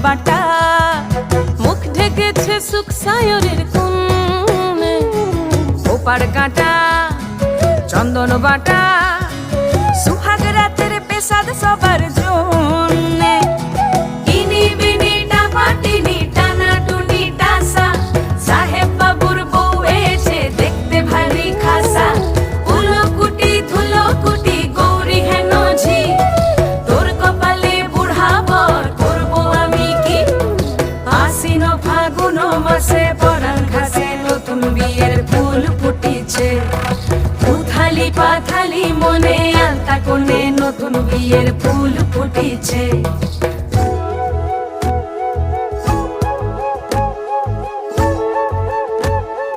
বাটা, মুখ ঢেকেছে সুখ সায়রের কোণে। ওপার কাটা চন্দন বাটা, সুহাগ রাতের পেশাদ সবার জন্যে। ইনি বিনি টাপাটিনি টানা টুনি টাসা, সাহেব বাবুর বউ এসে দেখতে ভারী খাসা। উলকুটি ধুলকুটি গৌরী হেন ঝি, তোর কপালে বুড়া বর করবো আমি কি। আশ্বিন ফাগুন মাসে পরাণ ঘাসে নতুন বিয়ের ফুল ফুটিছে। উথালি পাথালি মনে আলতা কোণে নতুন বিয়ের ফুল ফুটিছে।